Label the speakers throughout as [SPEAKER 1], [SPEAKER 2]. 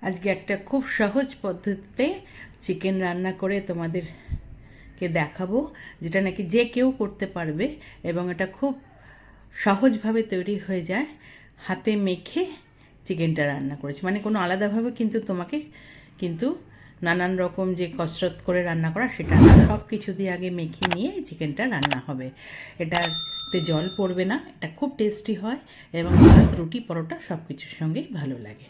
[SPEAKER 1] আজকে একটা খুব সহজ পদ্ধতিতে চিকেন রান্না করে তোমাদেরকে দেখাবো, যেটা নাকি যে কেউ করতে পারবে এবং এটা খুব সহজভাবে তৈরি হয়ে যায়। হাতে মেখে চিকেনটা রান্না করেছি, মানে কোনো আলাদাভাবে তোমাকে নানান রকম যে কসরত করে রান্না করা সেটা না, সব কিছু দিয়ে আগে মেখে নিয়ে চিকেনটা রান্না হবে। এটাতে জল পড়বে না, এটা খুব টেস্টি হয় এবং ভাত, রুটি, পরোটা সব কিছুর সঙ্গেই ভালো লাগে।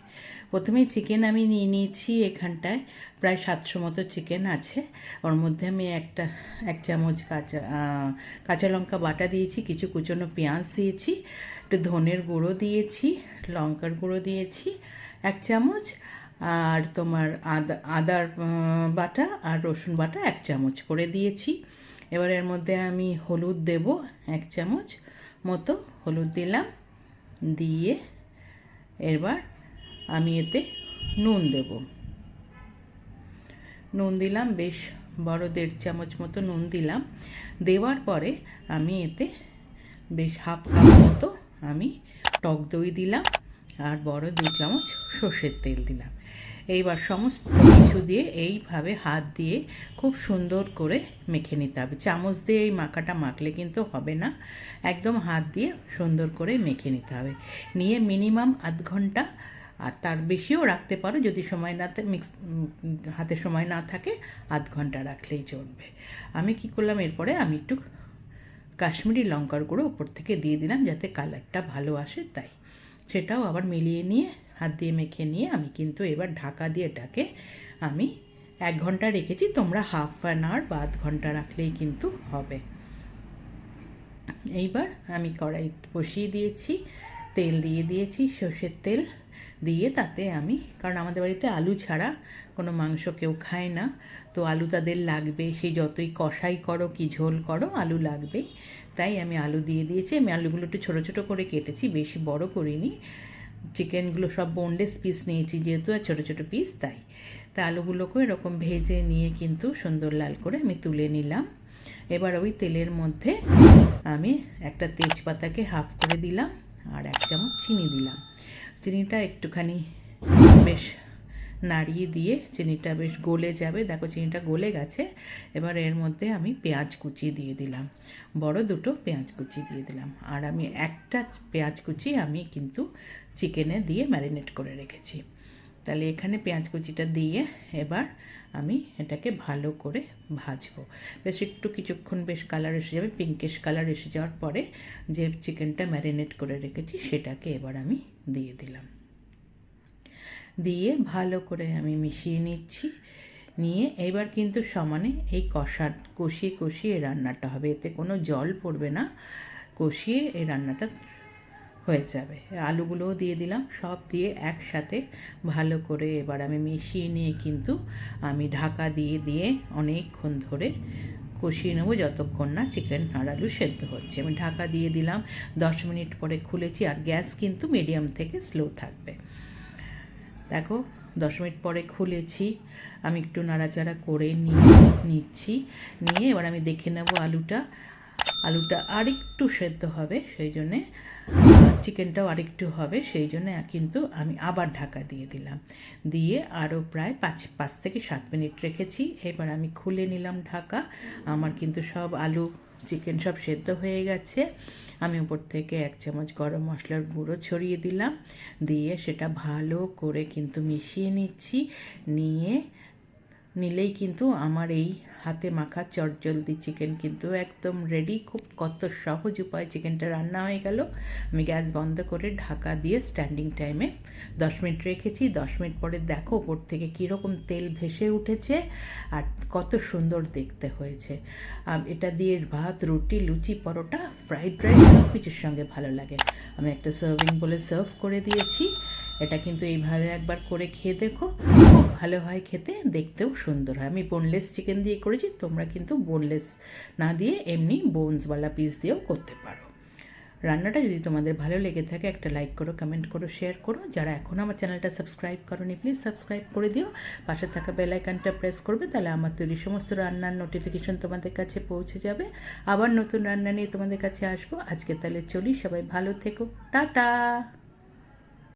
[SPEAKER 1] প্রথমেই চিকেন আমি নিয়ে নিয়েছি, এখানটায় প্রায় 700 মতো চিকেন আছে। ওর মধ্যে আমি এক চামচ কাঁচা লঙ্কা বাটা দিয়েছি, কিছু কুচনো পেঁয়াজ দিয়েছি, একটু ধনের গুঁড়ো দিয়েছি, লঙ্কার গুঁড়ো দিয়েছি 1 চামচ, আর তোমার আদার বাটা আর রসুন বাটা 1 চামচ করে দিয়েছি। এবার এর মধ্যে আমি হলুদ দেব, 1 চামচ মতো হলুদ দিলাম। দিয়ে এবার আমি এতে নুন দেব, নুন দিলাম বেশ বড় 1.5 চামচ মতো নুন দিলাম। দেওয়ার পরে আমি এতে বেশ হাফ কাপ মতো আমি টক দই দিলাম আর বড় 2 চামচ সর্ষের তেল দিলাম। এইবার সমস্ত কিছু দিয়ে এইভাবে হাত দিয়ে খুব সুন্দর করে মেখে নিতে হবে। চামচ দিয়ে এই মাখাটা মাখলে কিন্তু হবে না, একদম হাত দিয়ে সুন্দর করে মেখে নিতে হবে। নিয়ে মিনিমাম আধ ঘন্টা, আর তার বেশিও রাখতে পারো যদি হাতে সময় না থাকে, আধ ঘন্টা রাখলেই চলবে। আমি কি করলাম, এরপরে আমি একটু কাশ্মীরি লঙ্কার গুঁড়ো উপর থেকে দিয়ে দিলাম যাতে কালারটা ভালো আসে, তাই সেটাও আবার মিলিয়ে নিয়ে হাত দিয়ে মেখে নিয়ে আমি কিন্তু এবার ঢাকা দিয়ে এটাকে আমি 1 ঘন্টা রেখেছি। তোমরা হাফ অ্যান আওয়ার বা আধ ঘন্টা রাখলেই কিন্তু হবে। এইবার আমি কড়াই বসিয়ে দিয়েছি, তেল দিয়ে দিয়েছি, সর্ষের তেল দিয়ে তাতে আমি, কারণ আমাদের বাড়িতে আলু ছাড়া কোনো মাংস কেউ খায় না, তো আলু তাদের লাগবে, সেই যতই কষাই করো কি ঝোল করো আলু লাগবেই, তাই আমি আলু দিয়ে দিয়েছি। আমি আলুগুলো একটু ছোটো ছোটো করে কেটেছি, বেশি বড় করিনি। চিকেনগুলো সব বোনলেস পিস নিয়েছি যেহেতু, আর ছোটো ছোটো পিস, তাই আলুগুলোকে এরকম ভেজে নিয়ে কিন্তু সুন্দর লাল করে আমি তুলে নিলাম। এবার ওই তেলের মধ্যে আমি একটা তেজপাতাকে হাফ করে দিলাম আর 1 চামচ চিনি দিলাম। চিনিটা একটুখানি বেশ নাড়িয়ে দিয়ে চিনিটা বেশ গলে যাবে, দেখো চিনিটা গলে গেছে। এবার এর মধ্যে আমি পেঁয়াজ কুচি দিয়ে দিলাম, বড় 2টো পেঁয়াজ কুচি দিয়ে দিলাম, আর আমি একটা পেঁয়াজ কুচি আমি কিন্তু চিকেনে দিয়ে ম্যারিনেট করে রেখেছি। তাহলে এখানে পেঁয়াজ কুচিটা দিয়ে এবার আমি এটাকে ভালো করে ভাজবো। বেশ একটু কিছুক্ষণ বেশ কালার এসে যাবে, পিঙ্কিশ কালার এসে যাওয়ার পরে যে চিকেনটা ম্যারিনেট করে রেখেছি সেটাকে এবার আমি দিয়ে দিলাম। দিয়ে ভালো করে আমি মিশিয়ে নিচ্ছি। নিয়ে এবার কিন্তু সমানে এই কষিয়ে কষিয়ে রান্নাটা হবে, এতে কোনো জল পড়বে না, কষিয়ে এই রান্নাটা হয়ে যাবে। আলুগুলোও দিয়ে দিলাম, সব দিয়ে একসাথে ভালো করে এবার আমি মিশিয়ে নিয়ে কিন্তু আমি ঢাকা দিয়ে দিয়ে অনেকক্ষণ ধরে কষিয়ে নেবো, যতক্ষণ না চিকেন আর আলু সেদ্ধ হচ্ছে। আমি ঢাকা দিয়ে দিলাম, 10 মিনিট পরে খুলেছি, আর গ্যাস কিন্তু মিডিয়াম থেকে স্লো থাকবে। দেখো 10 মিনিট পরে খুলেছি, আমি একটু নাড়াচাড়া করে নিচ্ছি। নিয়ে এবার আমি দেখে নেব আলুটা আরেকটু সেদ্ধ হবে, সেই জন্যে চিকেনটাও আরেকটু হবে, সেই জন্য কিন্তু আমি আবার ঢাকা দিয়ে দিলাম। দিয়ে আরও প্রায় 5 থেকে 7 মিনিট রেখেছি। এবার আমি খুলে নিলাম ঢাকা, আমার কিন্তু সব আলু চিকেন সব সেদ্ধ হয়ে গেছে। আমি উপর থেকে 1 চামচ গরম মশলার গুঁড়ো ছড়িয়ে দিলাম, দিয়ে সেটা ভালো করে কিন্তু মিশিয়ে নিলেই কিন্তু আমার এই হাতে মাখা চটজলদি চিকেন কিন্তু একদম রেডি। কত সহজ উপায় চিকেনটা রান্না হয়ে গেল। আমি গ্যাস বন্ধ করে ঢাকা দিয়ে স্ট্যান্ডিং টাইমে 10 মিনিট রেখেছি। 10 মিনিট পরে দেখো ওপর থেকে কীরকম তেল ভেসে উঠেছে আর কত সুন্দর দেখতে হয়েছে। এটা দিয়ে ভাত, রুটি, লুচি, পরোটা, ফ্রাইড রাইস সব কিছুর সঙ্গে ভালো লাগে। আমি একটা সার্ভিং বলে সার্ভ করে দিয়েছি। এটা কিন্তু এইভাবে একবার করে খেয়ে দেখো, খুব ভালো হয় খেতে, দেখতেও সুন্দর হয়। আমি বোনলেস চিকেন দিয়ে করেছি, তোমরা কিন্তু বোনলেস না দিয়ে এমনি বোনসওয়ালা পিস দিয়েও করতে পারো। রান্নাটা যদি তোমাদের ভালো লেগে থাকে একটা লাইক করো, কমেন্ট করো, শেয়ার করো। যারা এখন আমার চ্যানেলটা সাবস্ক্রাইব করোনি প্লিজ সাবস্ক্রাইব করে দিও, পাশে থাকা বেল আইকনটা প্রেস করবে, তাহলে আমার তৈরি সমস্ত রান্নার নোটিফিকেশন তোমাদের কাছে পৌঁছে যাবে। আবার নতুন রান্না নিয়ে তোমাদের কাছে আসবো। আজকে তাহলে চলি, সবাই ভালো থেকো, টাটা।